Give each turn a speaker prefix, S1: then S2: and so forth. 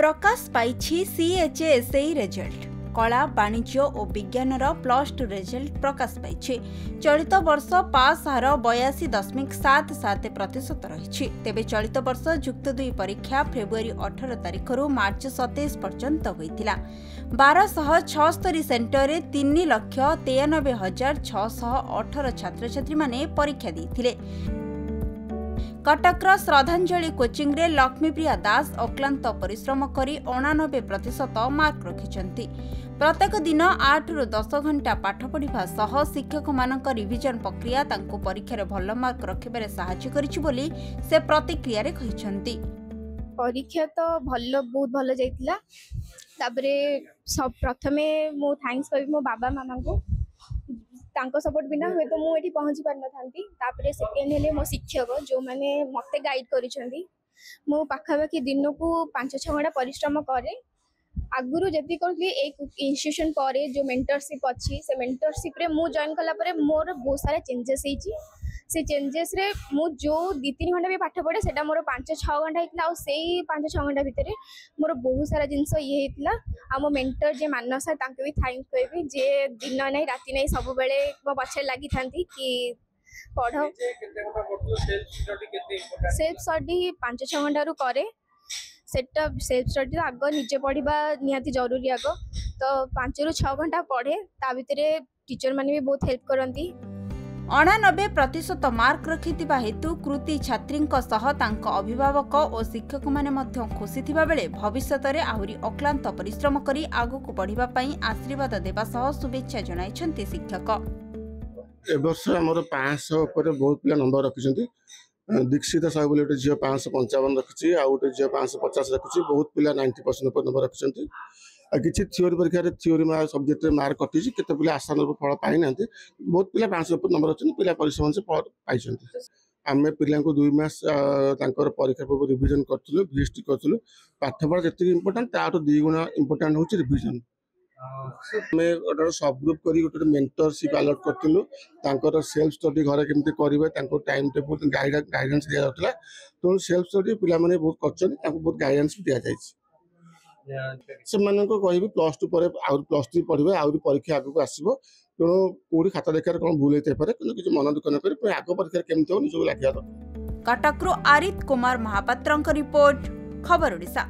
S1: प्रकाश पाई CHSE result कला वाणिज्य और विज्ञान +2 रिजल्ट प्रकाश पाई। चलित वर्ष पास हार 82.77% रही। तेबे चलित वर्ष युक्त 2 परीक्षा फेब्रुआरी 18 तारिख मार्च 27 पर्यंत होइतिला। 1276 सेंटर रे 3,93,618 छात्र छात्री माने परीक्षा देथिले। कटकर श्रद्धांजलि कोचिंग रे लक्ष्मीप्रिया दास अक्लांत परिश्रम करी 89% मार्क रखिछंती। प्रत्येक दिन 8 रु 10 घंटा पाठ पढ़िबा सह शिक्षक मानक रिविजन प्रक्रिया तांको परीक्षा रे भल मार्क रखिबारे सहायता करिछि बोली से प्रतिक्रिया रे कहिछंती।
S2: परीक्षा तो बहुत भल जाइतिला। ताबरे सब प्रथमे मो थैंक्स करबी मो बाबा मामा को। तांको सपोर्ट बिना हुए तो मुझे ये पहुँची पार नथांती। तापरे सेकेंड हेले मो शिक्षक जो माने मते गाइड करिसेंती। मो पाखापाखि दिन को 5-6 घंटा परिश्रम करे। आगुरु जति करली एक इंस्टीट्यूशन परे जो मेंटरशिप अछि से मेंटरशिप रे मु जॉइन कला परे मोर बहुत सारा चेंजेस हेची। से चेंजेस रे मु जो 2-3 घंटा भी पाठ पढ़े सेटा मोर 5-6 घंटा हेतला। और सेही 5-6 घंटा भितरे मोर बहुत सारा जिंस ये हेतला। आ मो मेंटर जे मानस है तांके भी थैंक कहबी जे दिन नै राति नै सब बेले मो पछे लागि थांती कि पढ़ो। सेल्फ स्टडी 5-6 घंटा रु करे। सेटा सेल्फ स्टडी आग निजे पढ़ा निहाती जरूरी। आग तो 5 रु 6 घंटा पढ़े। ता भितरे टीचर माने भी बहुत हेल्प करती।
S1: 89% मार्क रखिथिबा हेतु कृति छात्रींक सह तांक अभिभावक और शिक्षक माने मध्य खुशी थिबा बेले भविष्यत रे आहुरी अक्लांत परिश्रम करी आगुक बढ़िबा पई आशीर्वाद देबा सह शुभेच्छा जणाइछन्ती शिक्षक।
S3: ए वर्ष हमर 500 ऊपर बहुत पिला नंबर रखिछन्ती। दीक्षित साहब बोले गोटे झील 555 रखी आ गोटे झील 550 रखी। बहुत पिला 90% ऊपर नंबर रखिछन्ती। किसी थ्योरी परीक्षा थ्योरी सब्जेक्ट मार्क कटि केते पिला आशानुरूप फल पाई ना। बहुत पिला 500 ऊपर नंबर अच्छे पिला परिश्रम से पाई। आम पिला 2 मास परीक्षा पूर्व रिविजन करूँ भिएसटी करूँ। पाठपढ़ा जी इम्पोर्टाट ताठू 2 गुणा इम्पोर्टाट हूँ रिविजन। सब ग्रुप कर गोटे मेंटरशिप अलॉट करूँ। सेल्फ स्टडी घर केमती करेंगे टाइम टेबल गाइडेंस दि जाता। तो सेल्फ स्टडी पिला बहुत कर बहुत गाइडेंस भी दि जाए। से कहि +2 पर +3 पढ़े आउरी परीक्षा आगू आसो। तेणु कौटी खाता देखार कौन भूल होता है कि मन दुख न कर आग परीक्षा केमती हो निजक लगे।
S1: कटकरू आरित कुमार महापात्र रिपोर्ट खबर ओडिशा।